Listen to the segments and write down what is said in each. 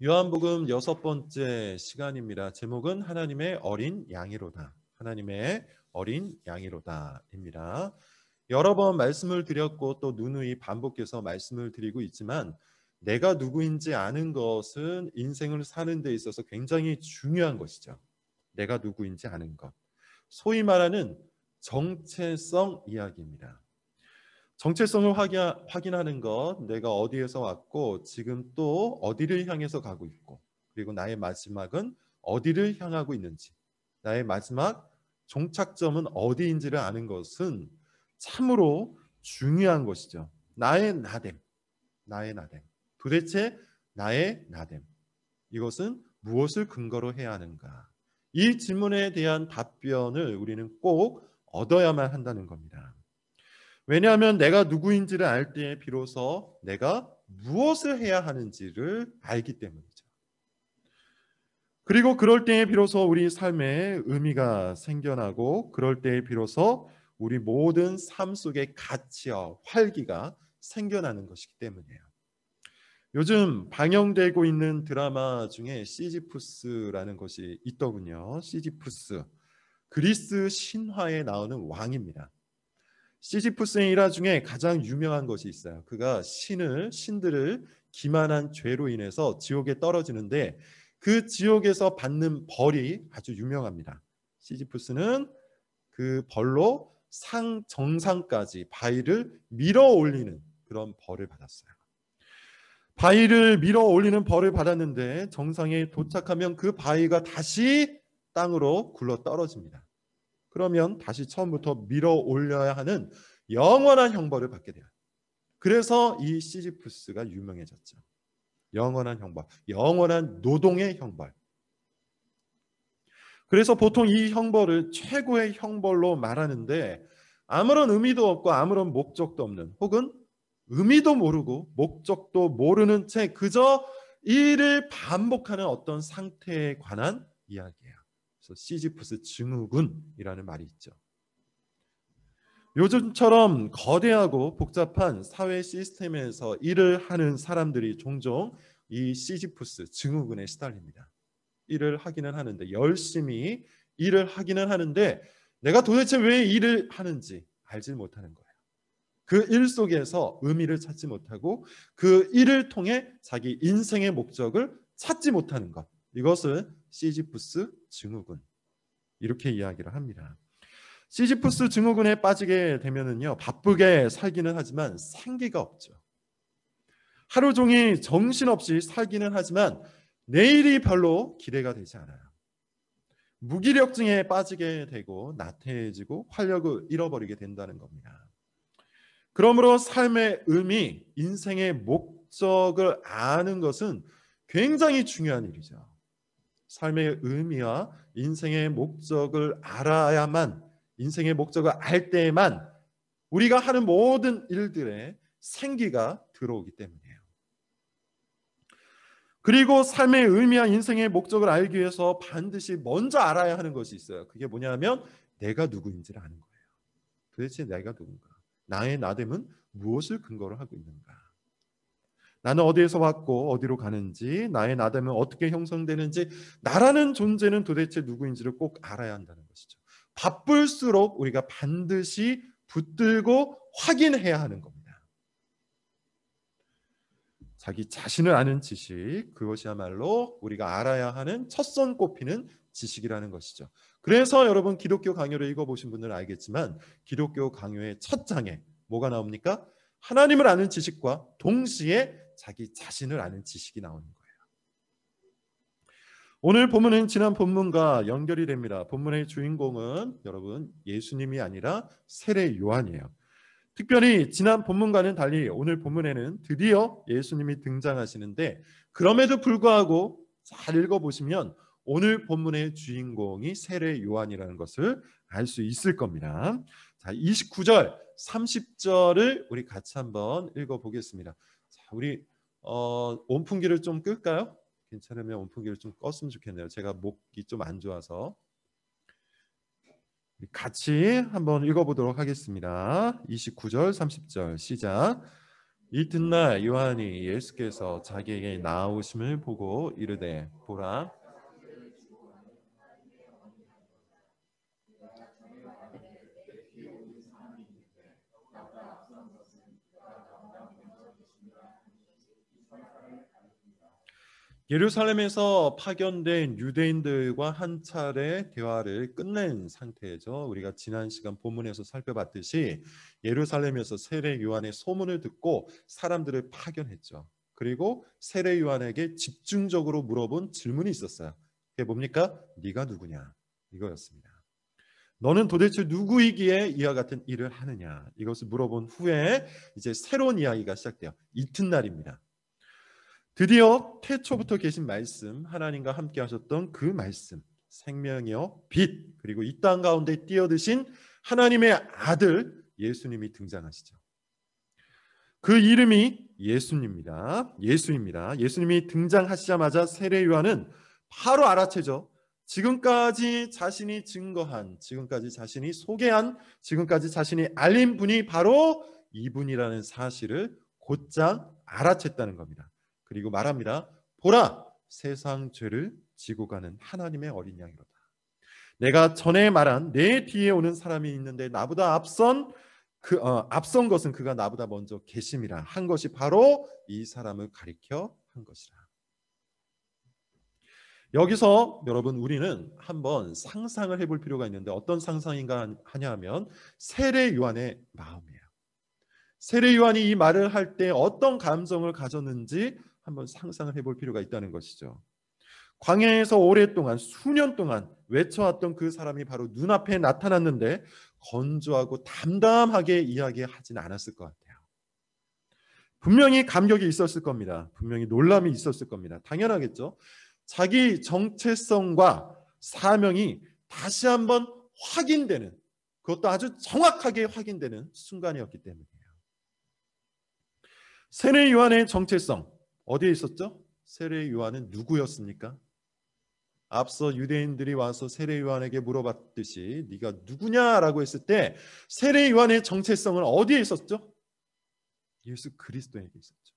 요한복음 6번째 시간입니다. 제목은 하나님의 어린 양이로다. 하나님의 어린 양이로다입니다. 여러 번 말씀을 드렸고 또 누누이 반복해서 말씀을 드리고 있지만 내가 누구인지 아는 것은 인생을 사는 데 있어서 굉장히 중요한 것이죠. 내가 누구인지 아는 것. 소위 말하는 정체성 이야기입니다. 정체성을 확인하는 것, 내가 어디에서 왔고 지금 또 어디를 향해서 가고 있고, 그리고 나의 마지막은 어디를 향하고 있는지, 나의 마지막 종착점은 어디인지를 아는 것은 참으로 중요한 것이죠. 나의 나됨, 나의 나됨. 도대체 나의 나됨. 이것은 무엇을 근거로 해야 하는가? 이 질문에 대한 답변을 우리는 꼭 얻어야만 한다는 겁니다. 왜냐하면 내가 누구인지를 알 때에 비로소 내가 무엇을 해야 하는지를 알기 때문이죠. 그리고 그럴 때에 비로소 우리 삶에 의미가 생겨나고 그럴 때에 비로소 우리 모든 삶 속에 가치와 활기가 생겨나는 것이기 때문이에요. 요즘 방영되고 있는 드라마 중에 시지푸스라는 것이 있더군요. 시지푸스. 그리스 신화에 나오는 왕입니다. 시지푸스의 일화 중에 가장 유명한 것이 있어요. 그가 신들을 기만한 죄로 인해서 지옥에 떨어지는데 그 지옥에서 받는 벌이 아주 유명합니다. 시지푸스는 그 벌로 정상까지 바위를 밀어 올리는 그런 벌을 받았어요. 바위를 밀어 올리는 벌을 받았는데 정상에 도착하면 그 바위가 다시 땅으로 굴러 떨어집니다. 그러면 다시 처음부터 밀어 올려야 하는 영원한 형벌을 받게 돼요. 그래서 이 시지푸스가 유명해졌죠. 영원한 형벌, 영원한 노동의 형벌. 그래서 보통 이 형벌을 최고의 형벌로 말하는데 아무런 의미도 없고 아무런 목적도 없는, 혹은 의미도 모르고 목적도 모르는 채 그저 일을 반복하는 어떤 상태에 관한 이야기예요. 그래서 시지푸스 증후군이라는 말이 있죠. 요즘처럼 거대하고 복잡한 사회 시스템에서 일을 하는 사람들이 종종 이 시지푸스 증후군에 시달립니다. 일을 하기는 하는데, 열심히 일을 하기는 하는데 내가 도대체 왜 일을 하는지 알지 못하는 거예요. 그 일 속에서 의미를 찾지 못하고 그 일을 통해 자기 인생의 목적을 찾지 못하는 것. 이것을 시지푸스 증후군, 이렇게 이야기를 합니다. 시지푸스 증후군에 빠지게 되면은요, 바쁘게 살기는 하지만 생기가 없죠. 하루 종일 정신없이 살기는 하지만 내일이 별로 기대가 되지 않아요. 무기력증에 빠지게 되고 나태해지고 활력을 잃어버리게 된다는 겁니다. 그러므로 삶의 의미, 인생의 목적을 아는 것은 굉장히 중요한 일이죠. 삶의 의미와 인생의 목적을 알아야만, 인생의 목적을 알 때에만 우리가 하는 모든 일들에 생기가 들어오기 때문이에요. 그리고 삶의 의미와 인생의 목적을 알기 위해서 반드시 먼저 알아야 하는 것이 있어요. 그게 뭐냐면 내가 누구인지를 아는 거예요. 도대체 내가 누군가? 나의 나됨은 무엇을 근거로 하고 있는가? 나는 어디에서 왔고 어디로 가는지, 나의 나됨은 어떻게 형성되는지, 나라는 존재는 도대체 누구인지를 꼭 알아야 한다는 것이죠. 바쁠수록 우리가 반드시 붙들고 확인해야 하는 겁니다. 자기 자신을 아는 지식, 그것이야말로 우리가 알아야 하는 첫 손꼽히는 지식이라는 것이죠. 그래서 여러분 기독교 강요를 읽어보신 분들은 알겠지만 기독교 강요의 첫 장에 뭐가 나옵니까? 하나님을 아는 지식과 동시에 자기 자신을 아는 지식이 나오는 거예요. 오늘 본문은 지난 본문과 연결이 됩니다. 본문의 주인공은 여러분 예수님이 아니라 세례 요한이에요. 특별히 지난 본문과는 달리 오늘 본문에는 드디어 예수님이 등장하시는데, 그럼에도 불구하고 잘 읽어보시면 오늘 본문의 주인공이 세례 요한이라는 것을 알 수 있을 겁니다. 자, 29절, 30절을 우리 같이 한번 읽어보겠습니다. 자, 우리 온풍기를 좀 끌까요? 괜찮으면 온풍기를 좀 껐으면 좋겠네요. 제가 목이 좀 안 좋아서. 같이 한번 읽어보도록 하겠습니다. 29절, 30절 시작. 이튿날 요한이 예수께서 자기에게 나오심을 보고 이르되 보라 예루살렘에서 파견된 유대인들과 한 차례 대화를 끝낸 상태죠. 우리가 지난 시간 본문에서 살펴봤듯이 예루살렘에서 세례 요한의 소문을 듣고 사람들을 파견했죠. 그리고 세례 요한에게 집중적으로 물어본 질문이 있었어요. 그게 뭡니까? 네가 누구냐? 이거였습니다. 너는 도대체 누구이기에 이와 같은 일을 하느냐? 이것을 물어본 후에 이제 새로운 이야기가 시작돼요. 이튿날입니다. 드디어 태초부터 계신 말씀, 하나님과 함께 하셨던 그 말씀, 생명이요 빛, 그리고 이 땅 가운데 뛰어드신 하나님의 아들 예수님이 등장하시죠. 그 이름이 예수입니다. 예수님이 등장하시자마자 세례 요한은 바로 알아채죠. 지금까지 자신이 증거한, 지금까지 자신이 소개한, 지금까지 자신이 알린 분이 바로 이분이라는 사실을 곧장 알아챘다는 겁니다. 그리고 말합니다. 보라, 세상 죄를 지고 가는 하나님의 어린 양이로다. 내가 전에 말한 내 뒤에 오는 사람이 있는데 나보다 앞선 것은 그가 나보다 먼저 계심이라 한 것이 바로 이 사람을 가리켜 한 것이라. 여기서 여러분 우리는 한번 상상을 해볼 필요가 있는데 어떤 상상인가 하냐면 세례 요한의 마음이에요. 세례 요한이 이 말을 할 때 어떤 감정을 가졌는지 한번 상상을 해볼 필요가 있다는 것이죠. 광야에서 오랫동안 수년 동안 외쳐왔던 그 사람이 바로 눈앞에 나타났는데 건조하고 담담하게 이야기하진 않았을 것 같아요. 분명히 감격이 있었을 겁니다. 분명히 놀람이 있었을 겁니다. 당연하겠죠. 자기 정체성과 사명이 다시 한번 확인되는, 그것도 아주 정확하게 확인되는 순간이었기 때문이에요. 세례 요한의 정체성 어디에 있었죠? 세례 요한은 누구였습니까? 앞서 유대인들이 와서 세례 요한에게 물어봤듯이 네가 누구냐라고 했을 때 세례 요한의 정체성은 어디에 있었죠? 예수 그리스도에게 있었죠.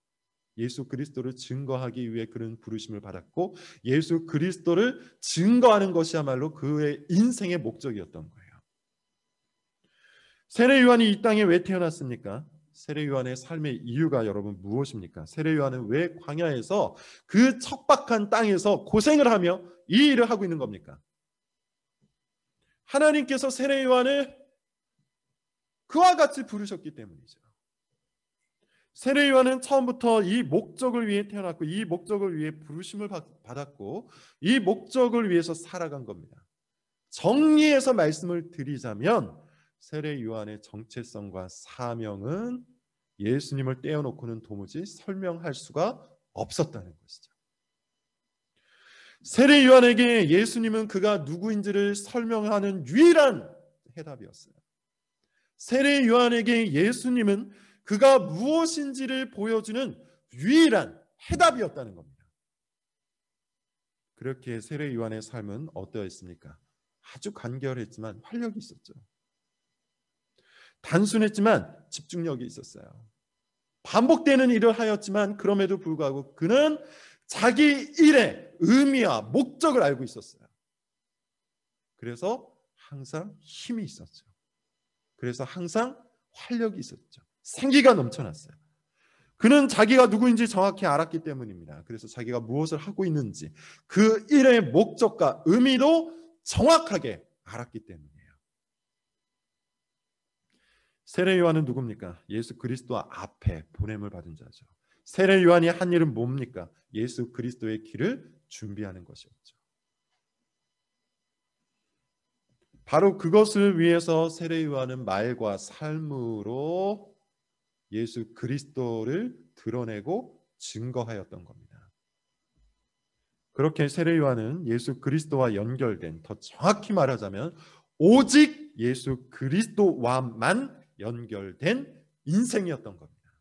예수 그리스도를 증거하기 위해 그런 부르심을 받았고 예수 그리스도를 증거하는 것이야말로 그의 인생의 목적이었던 거예요. 세례 요한이 이 땅에 왜 태어났습니까? 세례 요한의 삶의 이유가 여러분 무엇입니까? 세례 요한은 왜 광야에서 그 척박한 땅에서 고생을 하며 이 일을 하고 있는 겁니까? 하나님께서 세례 요한을 그와 같이 부르셨기 때문이죠. 세례 요한은 처음부터 이 목적을 위해 태어났고 이 목적을 위해 부르심을 받았고 이 목적을 위해서 살아간 겁니다. 정리해서 말씀을 드리자면 세례 요한의 정체성과 사명은 예수님을 떼어놓고는 도무지 설명할 수가 없었다는 것이죠. 세례 요한에게 예수님은 그가 누구인지를 설명하는 유일한 해답이었어요. 세례 요한에게 예수님은 그가 무엇인지를 보여주는 유일한 해답이었다는 겁니다. 그렇게 세례 요한의 삶은 어떠했습니까? 아주 간결했지만 활력이 있었죠. 단순했지만 집중력이 있었어요. 반복되는 일을 하였지만 그럼에도 불구하고 그는 자기 일의 의미와 목적을 알고 있었어요. 그래서 항상 힘이 있었죠. 그래서 항상 활력이 있었죠. 생기가 넘쳐났어요. 그는 자기가 누구인지 정확히 알았기 때문입니다. 그래서 자기가 무엇을 하고 있는지 그 일의 목적과 의미도 정확하게 알았기 때문이에요. 세례 요한은 누굽니까? 예수 그리스도 앞에 보냄을 받은 자죠. 세례 요한이 한 일은 뭡니까? 예수 그리스도의 길을 준비하는 것이었죠. 바로 그것을 위해서 세례 요한은 말과 삶으로 예수 그리스도를 드러내고 증거하였던 겁니다. 그렇게 세례 요한은 예수 그리스도와 연결된, 더 정확히 말하자면 오직 예수 그리스도와만 연결된 인생이었던 겁니다.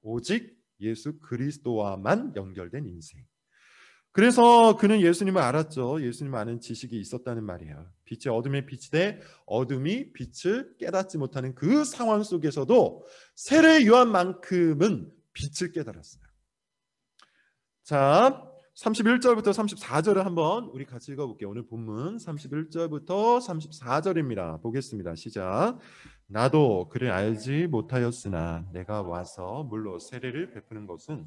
오직 예수 그리스도와만 연결된 인생. 그래서 그는 예수님을 알았죠. 예수님 아는 지식이 있었다는 말이에요. 빛이 어둠에 빛이 돼 어둠이 빛을 깨닫지 못하는 그 상황 속에서도 세례 요한만큼은 빛을 깨달았어요. 자, 31절부터 34절을 한번 우리 같이 읽어볼게요. 오늘 본문 31절부터 34절입니다. 보겠습니다. 시작. 나도 그를 알지 못하였으나 내가 와서 물로 세례를 베푸는 것은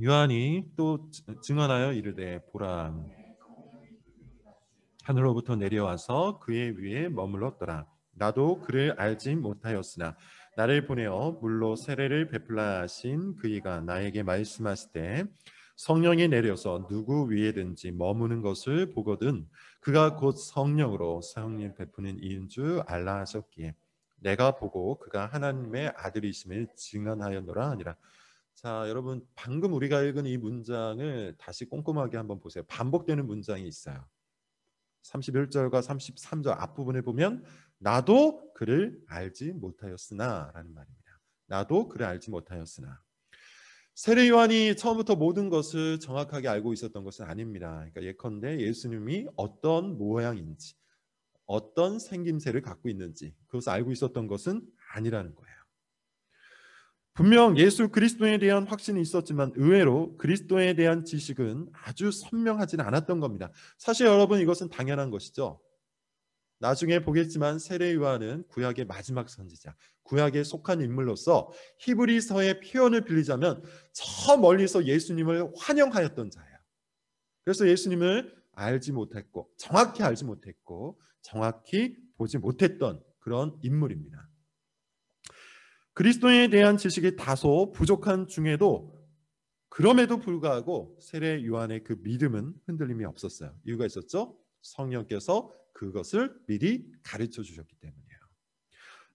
요한이 또 증언하여 이르되 보라 하늘로부터 내려와서 그의 위에 머물렀더라. 나도 그를 알지 못하였으나 나를 보내어 물로 세례를 베풀라 하신 그이가 나에게 말씀하시되 성령이 내려서 누구 위에든지 머무는 것을 보거든 그가 곧 성령으로 성령 베푸는 이인 줄 알라 하셨기에 내가 보고 그가 하나님의 아들이심을 증언하였노라 하니라. 자, 여러분 방금 우리가 읽은 이 문장을 다시 꼼꼼하게 한번 보세요. 반복되는 문장이 있어요. 31절과 33절 앞부분에 보면 나도 그를 알지 못하였으나 라는 말입니다. 나도 그를 알지 못하였으나. 세례 요한이 처음부터 모든 것을 정확하게 알고 있었던 것은 아닙니다. 그러니까 예컨대 예수님이 어떤 모양인지 어떤 생김새를 갖고 있는지 그것을 알고 있었던 것은 아니라는 거예요. 분명 예수 그리스도에 대한 확신이 있었지만 의외로 그리스도에 대한 지식은 아주 선명하지는 않았던 겁니다. 사실 여러분 이것은 당연한 것이죠. 나중에 보겠지만 세례 요한은 구약의 마지막 선지자, 구약에 속한 인물로서 히브리서의 표현을 빌리자면 저 멀리서 예수님을 환영하였던 자예요. 그래서 예수님을 알지 못했고 정확히 알지 못했고 정확히 보지 못했던 그런 인물입니다. 그리스도에 대한 지식이 다소 부족한 중에도 그럼에도 불구하고 세례 요한의 그 믿음은 흔들림이 없었어요. 이유가 있었죠? 성령께서 그것을 미리 가르쳐 주셨기 때문이에요.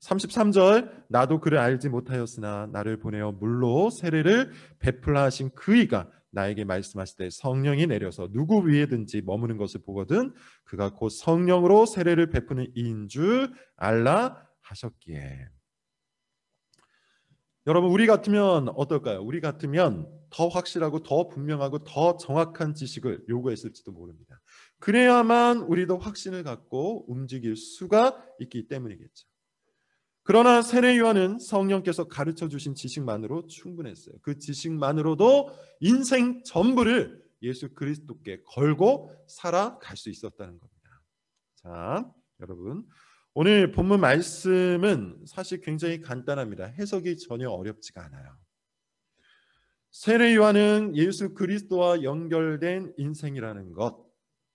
33절 나도 그를 알지 못하였으나 나를 보내어 물로 세례를 베풀라 하신 그이가 나에게 말씀하시되 성령이 내려서 누구 위에든지 머무는 것을 보거든 그가 곧 성령으로 세례를 베푸는 이인 줄 알라 하셨기에. 여러분 우리 같으면 어떨까요? 우리 같으면 더 확실하고 더 분명하고 더 정확한 지식을 요구했을지도 모릅니다. 그래야만 우리도 확신을 갖고 움직일 수가 있기 때문이겠죠. 그러나 세례 요한은 성령께서 가르쳐 주신 지식만으로 충분했어요. 그 지식만으로도 인생 전부를 예수 그리스도께 걸고 살아갈 수 있었다는 겁니다. 자, 여러분 오늘 본문 말씀은 사실 굉장히 간단합니다. 해석이 전혀 어렵지가 않아요. 세례 요한은 예수 그리스도와 연결된 인생이라는 것,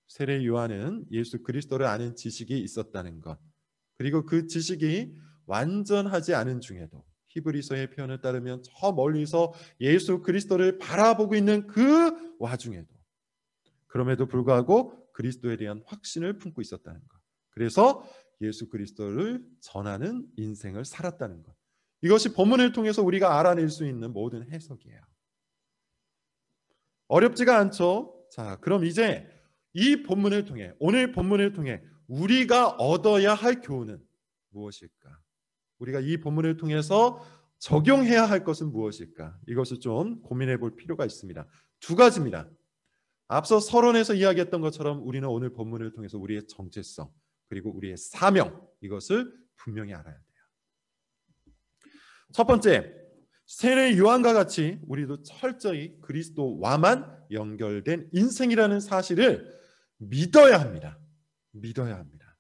세례 요한은 예수 그리스도를 아는 지식이 있었다는 것, 그리고 그 지식이 완전하지 않은 중에도 히브리서의 표현을 따르면 저 멀리서 예수 그리스도를 바라보고 있는 그 와중에도 그럼에도 불구하고 그리스도에 대한 확신을 품고 있었다는 것. 그래서 예수 그리스도를 전하는 인생을 살았다는 것. 이것이 본문을 통해서 우리가 알아낼 수 있는 모든 해석이에요. 어렵지가 않죠? 자, 그럼 이제 이 본문을 통해 오늘 본문을 통해 우리가 얻어야 할 교훈은 무엇일까? 우리가 이 본문을 통해서 적용해야 할 것은 무엇일까? 이것을 좀 고민해 볼 필요가 있습니다. 두 가지입니다. 앞서 서론에서 이야기했던 것처럼 우리는 오늘 본문을 통해서 우리의 정체성 그리고 우리의 사명 이것을 분명히 알아야 돼요. 첫 번째, 세례 요한과 같이 우리도 철저히 그리스도와만 연결된 인생이라는 사실을 믿어야 합니다. 믿어야 합니다.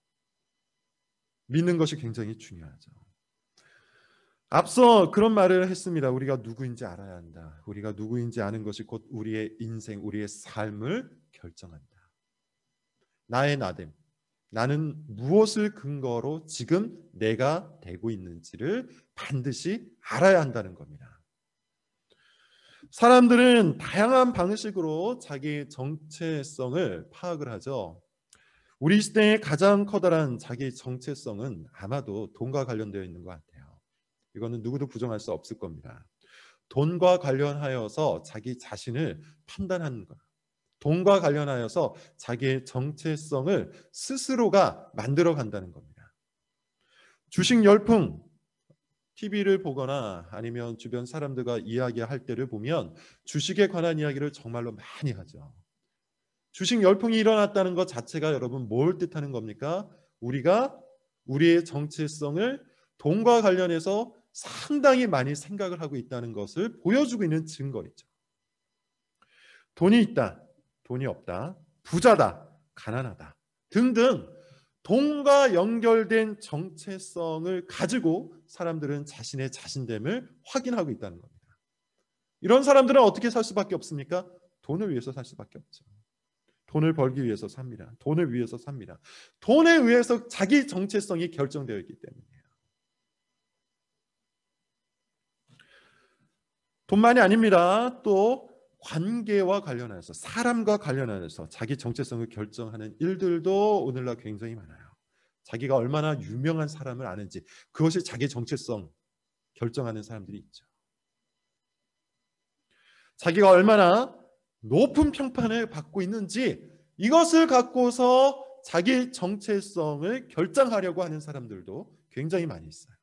믿는 것이 굉장히 중요하죠. 앞서 그런 말을 했습니다. 우리가 누구인지 알아야 한다. 우리가 누구인지 아는 것이 곧 우리의 인생, 우리의 삶을 결정한다. 나의 나됨, 나는 무엇을 근거로 지금 내가 되고 있는지를 반드시 알아야 한다는 겁니다. 사람들은 다양한 방식으로 자기 정체성을 파악을 하죠. 우리 시대의 가장 커다란 자기 정체성은 아마도 돈과 관련되어 있는 것 같아요. 이거는 누구도 부정할 수 없을 겁니다. 돈과 관련하여서 자기 자신을 판단하는 것. 돈과 관련하여서 자기의 정체성을 스스로가 만들어 간다는 겁니다. 주식 열풍, TV를 보거나 아니면 주변 사람들과 이야기할 때를 보면 주식에 관한 이야기를 정말로 많이 하죠. 주식 열풍이 일어났다는 것 자체가 여러분 뭘 뜻하는 겁니까? 우리가 우리의 정체성을 돈과 관련해서 상당히 많이 생각을 하고 있다는 것을 보여주고 있는 증거이죠. 돈이 있다, 돈이 없다, 부자다, 가난하다 등등 돈과 연결된 정체성을 가지고 사람들은 자신의 자신됨을 확인하고 있다는 겁니다. 이런 사람들은 어떻게 살 수밖에 없습니까? 돈을 위해서 살 수밖에 없죠. 돈을 벌기 위해서 삽니다. 돈을 위해서 삽니다. 돈에 의해서 자기 정체성이 결정되어 있기 때문이에요. 돈만이 아닙니다. 또 관계와 관련해서, 사람과 관련해서 자기 정체성을 결정하는 일들도 오늘날 굉장히 많아요. 자기가 얼마나 유명한 사람을 아는지, 그것이 자기 정체성 결정하는 사람들이 있죠. 자기가 얼마나 높은 평판을 받고 있는지 이것을 갖고서 자기 정체성을 결정하려고 하는 사람들도 굉장히 많이 있어요.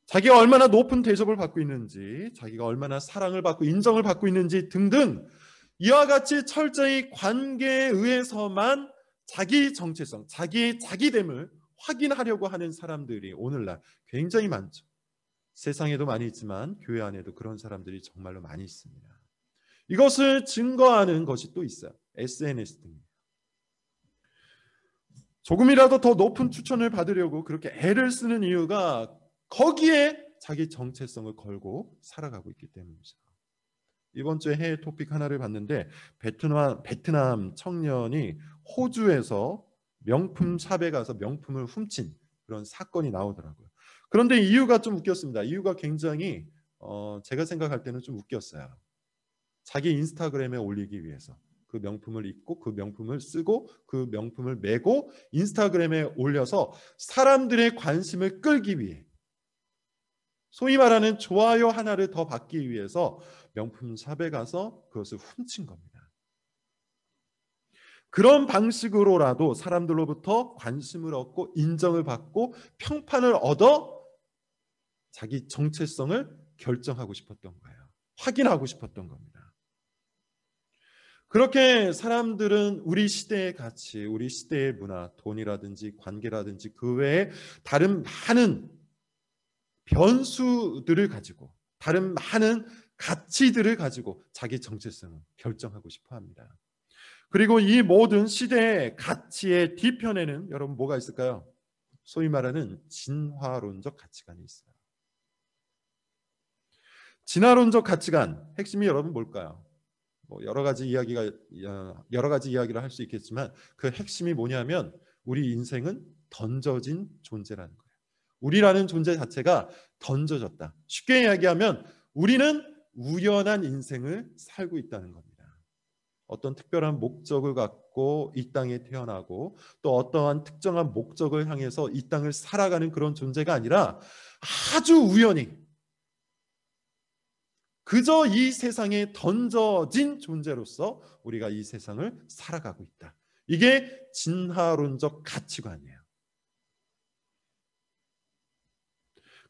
자기가 얼마나 높은 대접을 받고 있는지, 자기가 얼마나 사랑을 받고 인정을 받고 있는지 등등 이와 같이 철저히 관계에 의해서만 자기 정체성, 자기의 자기됨을 확인하려고 하는 사람들이 오늘날 굉장히 많죠. 세상에도 많이 있지만 교회 안에도 그런 사람들이 정말로 많이 있습니다. 이것을 증거하는 것이 또 있어요. SNS 등입니다. 조금이라도 더 높은 추천을 받으려고 그렇게 애를 쓰는 이유가 거기에 자기 정체성을 걸고 살아가고 있기 때문이죠. 이번 주에 해외 토픽 하나를 봤는데 베트남 청년이 호주에서 명품 샵에 가서 명품을 훔친 그런 사건이 나오더라고요. 그런데 이유가 좀 웃겼습니다. 이유가 굉장히 제가 생각할 때는 좀 웃겼어요. 자기 인스타그램에 올리기 위해서 그 명품을 입고 그 명품을 쓰고 그 명품을 메고 인스타그램에 올려서 사람들의 관심을 끌기 위해, 소위 말하는 좋아요 하나를 더 받기 위해서 명품 샵에 가서 그것을 훔친 겁니다. 그런 방식으로라도 사람들로부터 관심을 얻고 인정을 받고 평판을 얻어 자기 정체성을 결정하고 싶었던 거예요. 확인하고 싶었던 겁니다. 그렇게 사람들은 우리 시대의 가치, 우리 시대의 문화, 돈이라든지 관계라든지 그 외에 다른 많은 변수들을 가지고, 다른 많은 가치들을 가지고 자기 정체성을 결정하고 싶어 합니다. 그리고 이 모든 시대의 가치의 뒤편에는 여러분 뭐가 있을까요? 소위 말하는 진화론적 가치관이 있어요. 진화론적 가치관, 핵심이 여러분 뭘까요? 여러 가지 이야기를 할 수 있겠지만 그 핵심이 뭐냐면 우리 인생은 던져진 존재라는 거예요. 우리라는 존재 자체가 던져졌다. 쉽게 이야기하면 우리는 우연한 인생을 살고 있다는 겁니다. 어떤 특별한 목적을 갖고 이 땅에 태어나고 또 어떠한 특정한 목적을 향해서 이 땅을 살아가는 그런 존재가 아니라 아주 우연히 그저 이 세상에 던져진 존재로서 우리가 이 세상을 살아가고 있다. 이게 진화론적 가치관이에요.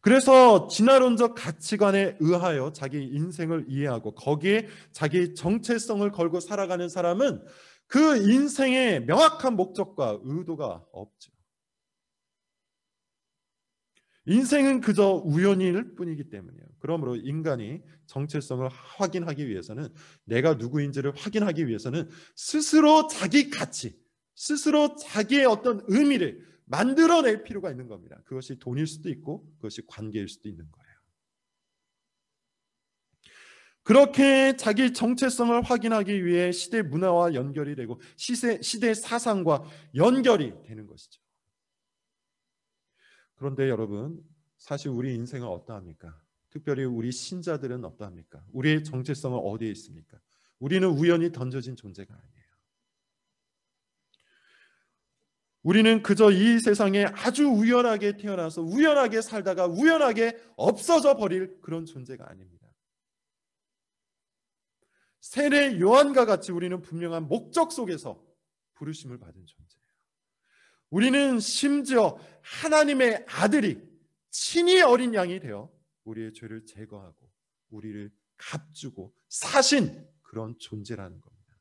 그래서 진화론적 가치관에 의하여 자기 인생을 이해하고 거기에 자기 정체성을 걸고 살아가는 사람은 그 인생에 명확한 목적과 의도가 없죠. 인생은 그저 우연일 뿐이기 때문이에요. 그러므로 인간이 정체성을 확인하기 위해서는, 내가 누구인지를 확인하기 위해서는 스스로 자기 가치, 스스로 자기의 어떤 의미를 만들어낼 필요가 있는 겁니다. 그것이 돈일 수도 있고 그것이 관계일 수도 있는 거예요. 그렇게 자기 정체성을 확인하기 위해 시대 문화와 연결이 되고 시대 사상과 연결이 되는 것이죠. 그런데 여러분, 사실 우리 인생은 어떠합니까? 특별히 우리 신자들은 어떠합니까? 우리의 정체성은 어디에 있습니까? 우리는 우연히 던져진 존재가 아니에요. 우리는 그저 이 세상에 아주 우연하게 태어나서 우연하게 살다가 우연하게 없어져 버릴 그런 존재가 아닙니다. 세례 요한과 같이 우리는 분명한 목적 속에서 부르심을 받은 존재예요. 우리는 심지어 하나님의 아들이 친히 어린 양이 되어 우리의 죄를 제거하고 우리를 값주고 사신 그런 존재라는 겁니다.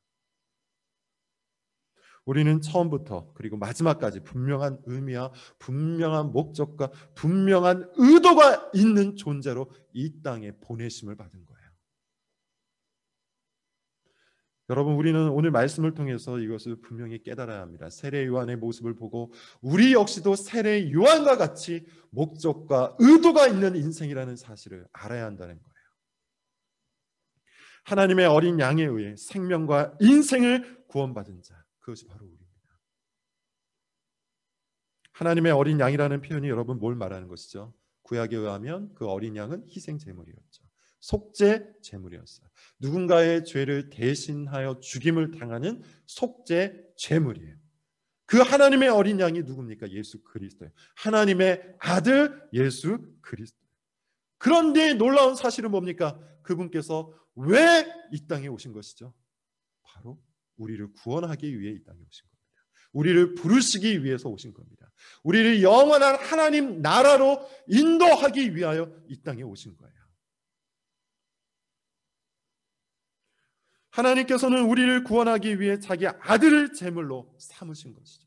우리는 처음부터 그리고 마지막까지 분명한 의미와 분명한 목적과 분명한 의도가 있는 존재로 이 땅에 보내심을 받은 거예요. 여러분, 우리는 오늘 말씀을 통해서 이것을 분명히 깨달아야 합니다. 세례 요한의 모습을 보고 우리 역시도 세례 요한과 같이 목적과 의도가 있는 인생이라는 사실을 알아야 한다는 거예요. 하나님의 어린 양에 의해 생명과 인생을 구원받은 자, 그것이 바로 우리입니다. 하나님의 어린 양이라는 표현이 여러분 뭘 말하는 것이죠? 구약에 의하면 그 어린 양은 희생 제물이었죠. 속죄 제물이었어요. 누군가의 죄를 대신하여 죽임을 당하는 속죄 제물이에요. 그 하나님의 어린 양이 누굽니까? 예수 그리스도예요. 하나님의 아들 예수 그리스도. 그런데 놀라운 사실은 뭡니까? 그분께서 왜 이 땅에 오신 것이죠? 바로 우리를 구원하기 위해 이 땅에 오신 겁니다. 우리를 부르시기 위해서 오신 겁니다. 우리를 영원한 하나님 나라로 인도하기 위하여 이 땅에 오신 거예요. 하나님께서는 우리를 구원하기 위해 자기 아들을 제물로 삼으신 것이죠.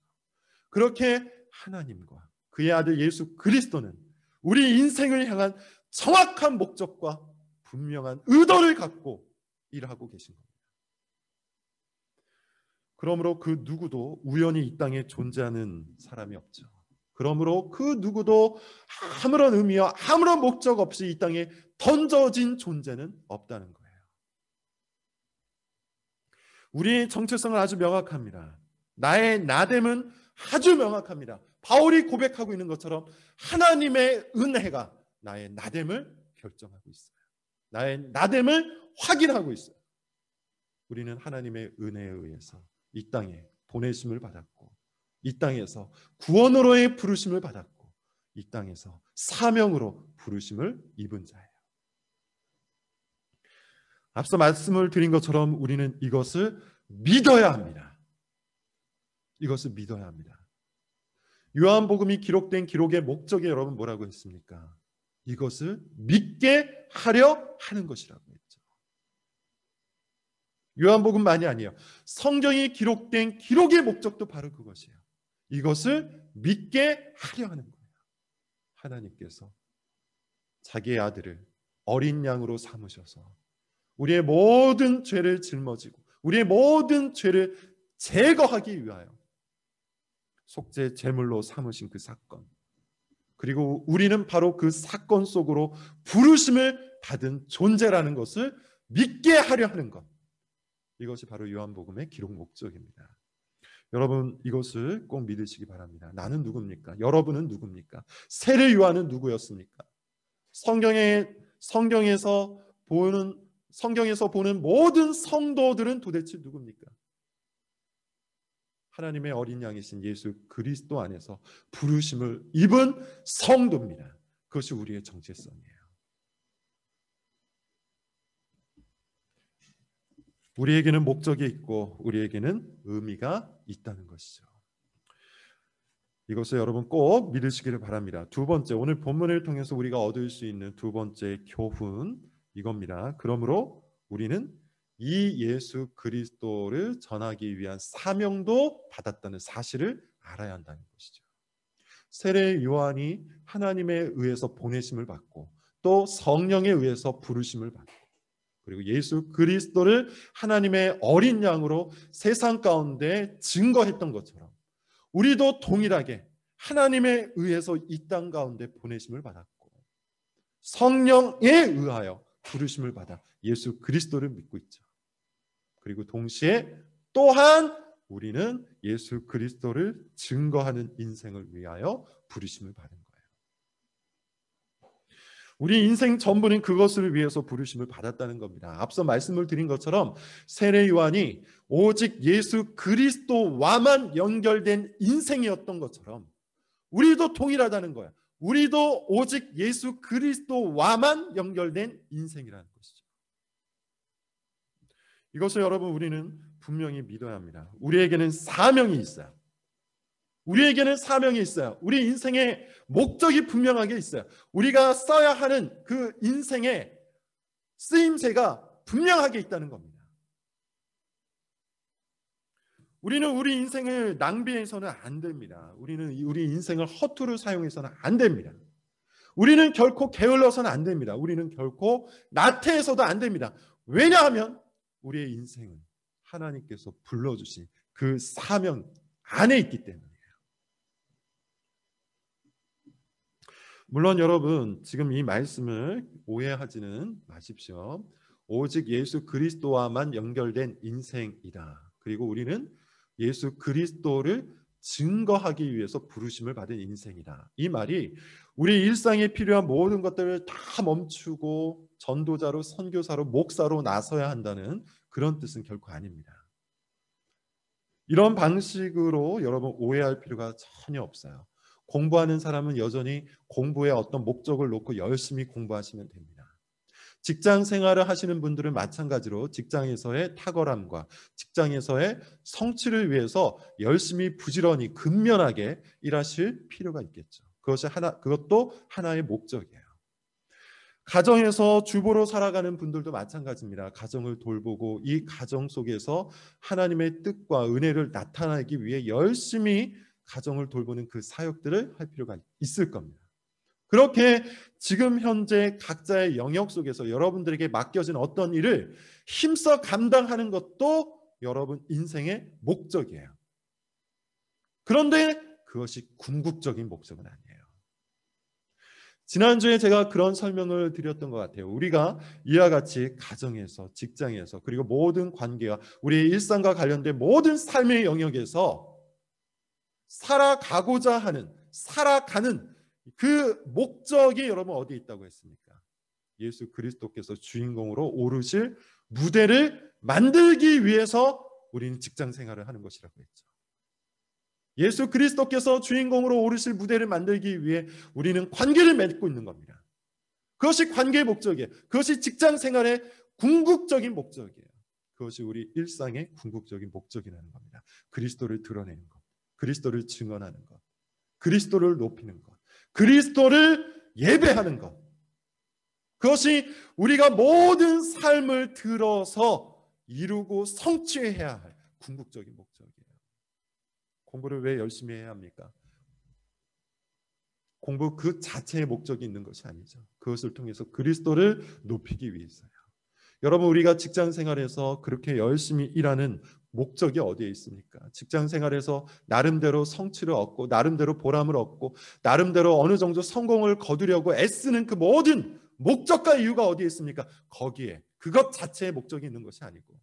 그렇게 하나님과 그의 아들 예수 그리스도는 우리 인생을 향한 정확한 목적과 분명한 의도를 갖고 일하고 계신 겁니다. 그러므로 그 누구도 우연히 이 땅에 존재하는 사람이 없죠. 그러므로 그 누구도 아무런 의미와 아무런 목적 없이 이 땅에 던져진 존재는 없다는 거예요. 우리의 정체성은 아주 명확합니다. 나의 나됨은 아주 명확합니다. 바울이 고백하고 있는 것처럼 하나님의 은혜가 나의 나됨을 결정하고 있어요. 나의 나됨을 확인하고 있어요. 우리는 하나님의 은혜에 의해서 이 땅에 보내심을 받았고 이 땅에서 구원으로의 부르심을 받았고 이 땅에서 사명으로 부르심을 입은 자예요. 앞서 말씀을 드린 것처럼 우리는 이것을 믿어야 합니다. 이것을 믿어야 합니다. 요한복음이 기록된 기록의 목적이 여러분 뭐라고 했습니까? 이것을 믿게 하려 하는 것이라고 했죠. 요한복음만이 아니에요. 성경이 기록된 기록의 목적도 바로 그것이에요. 이것을 믿게 하려 하는 거예요. 하나님께서 자기의 아들을 어린 양으로 삼으셔서 우리의 모든 죄를 짊어지고 우리의 모든 죄를 제거하기 위하여 속죄 제물로 삼으신 그 사건, 그리고 우리는 바로 그 사건 속으로 부르심을 받은 존재라는 것을 믿게 하려 하는 것, 이것이 바로 요한복음의 기록 목적입니다. 여러분 이것을 꼭 믿으시기 바랍니다. 나는 누굽니까? 여러분은 누굽니까? 세례 요한은 누구였습니까? 성경에서 보는 모든 성도들은 도대체 누굽니까? 하나님의 어린 양이신 예수 그리스도 안에서 부르심을 입은 성도입니다. 그것이 우리의 정체성이에요. 우리에게는 목적이 있고 우리에게는 의미가 있다는 것이죠. 이것을 여러분 꼭 믿으시기를 바랍니다. 두 번째, 오늘 본문을 통해서 우리가 얻을 수 있는 두 번째 교훈 이겁니다. 그러므로 우리는 이 예수 그리스도를 전하기 위한 사명도 받았다는 사실을 알아야 한다는 것이죠. 세례 요한이 하나님에 의해서 보내심을 받고 또 성령에 의해서 부르심을 받고 그리고 예수 그리스도를 하나님의 어린 양으로 세상 가운데 증거했던 것처럼 우리도 동일하게 하나님에 의해서 이 땅 가운데 보내심을 받았고 성령에 의하여 부르심을 받아 예수 그리스도를 믿고 있죠. 그리고 동시에 또한 우리는 예수 그리스도를 증거하는 인생을 위하여 부르심을 받은 거예요. 우리 인생 전부는 그것을 위해서 부르심을 받았다는 겁니다. 앞서 말씀을 드린 것처럼 세례 요한이 오직 예수 그리스도와만 연결된 인생이었던 것처럼 우리도 동일하다는 거예요. 우리도 오직 예수 그리스도와만 연결된 인생이라는 것이죠. 이것을 여러분 우리는 분명히 믿어야 합니다. 우리에게는 사명이 있어요. 우리에게는 사명이 있어요. 우리 인생의 목적이 분명하게 있어요. 우리가 써야 하는 그 인생의 쓰임새가 분명하게 있다는 겁니다. 우리는 우리 인생을 낭비해서는 안 됩니다. 우리는 우리 인생을 허투루 사용해서는 안 됩니다. 우리는 결코 게을러서는 안 됩니다. 우리는 결코 나태해서도 안 됩니다. 왜냐하면 우리의 인생은 하나님께서 불러주신 그 사명 안에 있기 때문이에요. 물론 여러분 지금 이 말씀을 오해하지는 마십시오. 오직 예수 그리스도와만 연결된 인생이다. 그리고 우리는 예수 그리스도를 증거하기 위해서 부르심을 받은 인생이다. 이 말이 우리 일상에 필요한 모든 것들을 다 멈추고 전도자로, 선교사로, 목사로 나서야 한다는 그런 뜻은 결코 아닙니다. 이런 방식으로 여러분 오해할 필요가 전혀 없어요. 공부하는 사람은 여전히 공부에 어떤 목적을 놓고 열심히 공부하시면 됩니다. 직장 생활을 하시는 분들은 마찬가지로 직장에서의 탁월함과 직장에서의 성취를 위해서 열심히 부지런히 근면하게 일하실 필요가 있겠죠. 그것도 하나의 목적이에요. 가정에서 주부로 살아가는 분들도 마찬가지입니다. 가정을 돌보고 이 가정 속에서 하나님의 뜻과 은혜를 나타내기 위해 열심히 가정을 돌보는 그 사역들을 할 필요가 있을 겁니다. 그렇게 지금 현재 각자의 영역 속에서 여러분들에게 맡겨진 어떤 일을 힘써 감당하는 것도 여러분 인생의 목적이에요. 그런데 그것이 궁극적인 목적은 아니에요. 지난주에 제가 그런 설명을 드렸던 것 같아요. 우리가 이와 같이 가정에서, 직장에서, 그리고 모든 관계와 우리의 일상과 관련된 모든 삶의 영역에서 살아가고자 하는, 살아가는 그 목적이 여러분 어디에 있다고 했습니까? 예수 그리스도께서 주인공으로 오르실 무대를 만들기 위해서 우리는 직장 생활을 하는 것이라고 했죠. 예수 그리스도께서 주인공으로 오르실 무대를 만들기 위해 우리는 관계를 맺고 있는 겁니다. 그것이 관계의 목적이에요. 그것이 직장 생활의 궁극적인 목적이에요. 그것이 우리 일상의 궁극적인 목적이라는 겁니다. 그리스도를 드러내는 것, 그리스도를 증언하는 것, 그리스도를 높이는 것, 그리스도를 예배하는 것. 그것이 우리가 모든 삶을 들어서 이루고 성취해야 할 궁극적인 목적이에요. 공부를 왜 열심히 해야 합니까? 공부 그 자체의 목적이 있는 것이 아니죠. 그것을 통해서 그리스도를 높이기 위해서요. 여러분 우리가 직장 생활에서 그렇게 열심히 일하는 목적이 어디에 있습니까? 직장 생활에서 나름대로 성취를 얻고 나름대로 보람을 얻고 나름대로 어느 정도 성공을 거두려고 애쓰는 그 모든 목적과 이유가 어디에 있습니까? 거기에 그것 자체의 목적이 있는 것이 아니고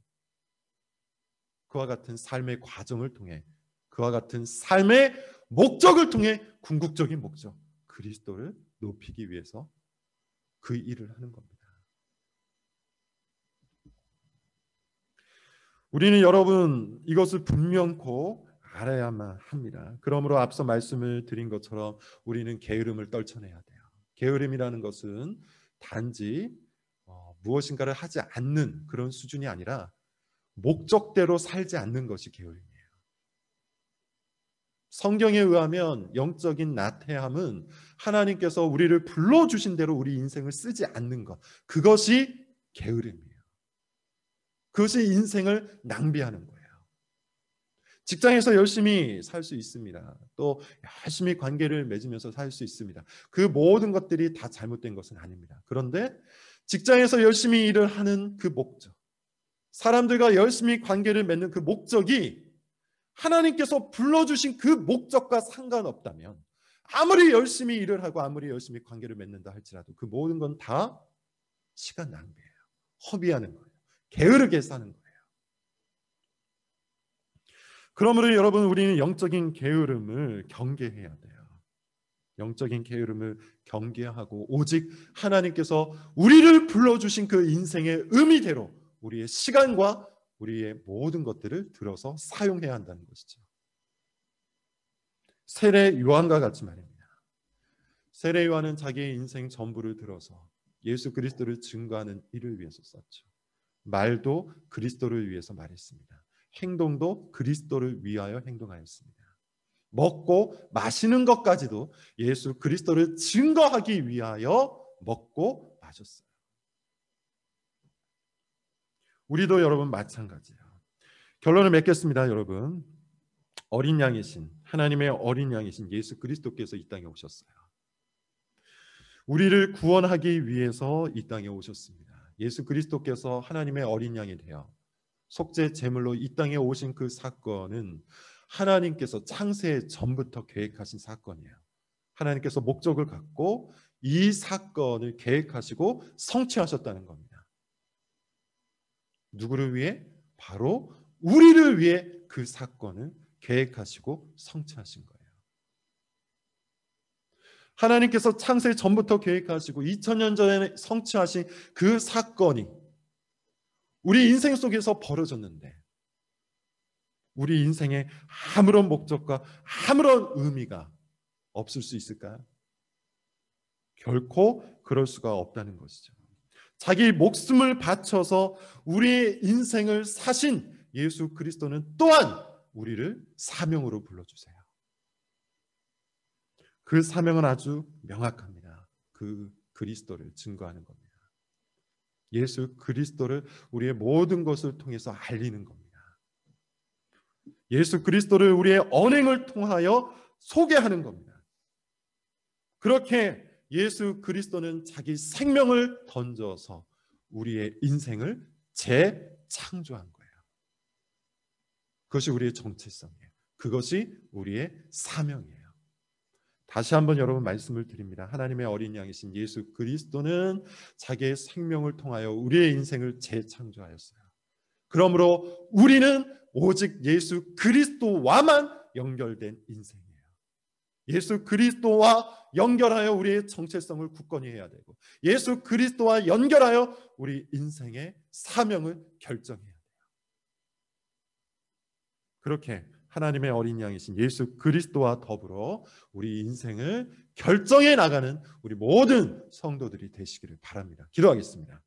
그와 같은 삶의 과정을 통해 그와 같은 삶의 목적을 통해 궁극적인 목적 그리스도를 높이기 위해서 그 일을 하는 겁니다. 우리는 여러분 이것을 분명코 알아야만 합니다. 그러므로 앞서 말씀을 드린 것처럼 우리는 게으름을 떨쳐내야 돼요. 게으름이라는 것은 단지 무엇인가를 하지 않는 그런 수준이 아니라 목적대로 살지 않는 것이 게으름이에요. 성경에 의하면 영적인 나태함은 하나님께서 우리를 불러주신 대로 우리 인생을 쓰지 않는 것, 그것이 게으름이에요. 그것이 인생을 낭비하는 거예요. 직장에서 열심히 살 수 있습니다. 또 열심히 관계를 맺으면서 살 수 있습니다. 그 모든 것들이 다 잘못된 것은 아닙니다. 그런데 직장에서 열심히 일을 하는 그 목적, 사람들과 열심히 관계를 맺는 그 목적이 하나님께서 불러주신 그 목적과 상관없다면 아무리 열심히 일을 하고 아무리 열심히 관계를 맺는다 할지라도 그 모든 건 다 시간 낭비예요. 허비하는 거예요. 게으르게 사는 거예요. 그러므로 여러분 우리는 영적인 게으름을 경계해야 돼요. 영적인 게으름을 경계하고 오직 하나님께서 우리를 불러주신 그 인생의 의미대로 우리의 시간과 우리의 모든 것들을 들어서 사용해야 한다는 것이죠. 세례 요한과 같이 말입니다. 세례 요한은 자기의 인생 전부를 들어서 예수 그리스도를 증거하는 일을 위해서 썼죠. 말도 그리스도를 위해서 말했습니다. 행동도 그리스도를 위하여 행동하였습니다. 먹고 마시는 것까지도 예수 그리스도를 증거하기 위하여 먹고 마셨어요. 우리도 여러분 마찬가지예요. 결론을 맺겠습니다. 여러분, 어린 양이신 하나님의 어린 양이신 예수 그리스도께서 이 땅에 오셨어요. 우리를 구원하기 위해서 이 땅에 오셨습니다. 예수 그리스도께서 하나님의 어린 양이 되어 속죄 제물로 이 땅에 오신 그 사건은 하나님께서 창세 전부터 계획하신 사건이에요. 하나님께서 목적을 갖고 이 사건을 계획하시고 성취하셨다는 겁니다. 누구를 위해? 바로 우리를 위해 그 사건을 계획하시고 성취하신 거예요. 하나님께서 창세 전부터 계획하시고 2000년 전에 성취하신 그 사건이 우리 인생 속에서 벌어졌는데 우리 인생에 아무런 목적과 아무런 의미가 없을 수 있을까요? 결코 그럴 수가 없다는 것이죠. 자기 목숨을 바쳐서 우리의 인생을 사신 예수 그리스도는 또한 우리를 사명으로 불러주세요. 그 사명은 아주 명확합니다. 그 그리스도를 증거하는 겁니다. 예수 그리스도를 우리의 모든 것을 통해서 알리는 겁니다. 예수 그리스도를 우리의 언행을 통하여 소개하는 겁니다. 그렇게 예수 그리스도는 자기 생명을 던져서 우리의 인생을 재창조한 거예요. 그것이 우리의 정체성이에요. 그것이 우리의 사명이에요. 다시 한번 여러분 말씀을 드립니다. 하나님의 어린 양이신 예수 그리스도는 자기의 생명을 통하여 우리의 인생을 재창조하였어요. 그러므로 우리는 오직 예수 그리스도와만 연결된 인생이에요. 예수 그리스도와 연결하여 우리의 정체성을 굳건히 해야 되고 예수 그리스도와 연결하여 우리 인생의 사명을 결정해야 돼요. 그렇게 하나님의 어린 양이신 예수 그리스도와 더불어 우리 인생을 결정해 나가는 우리 모든 성도들이 되시기를 바랍니다. 기도하겠습니다.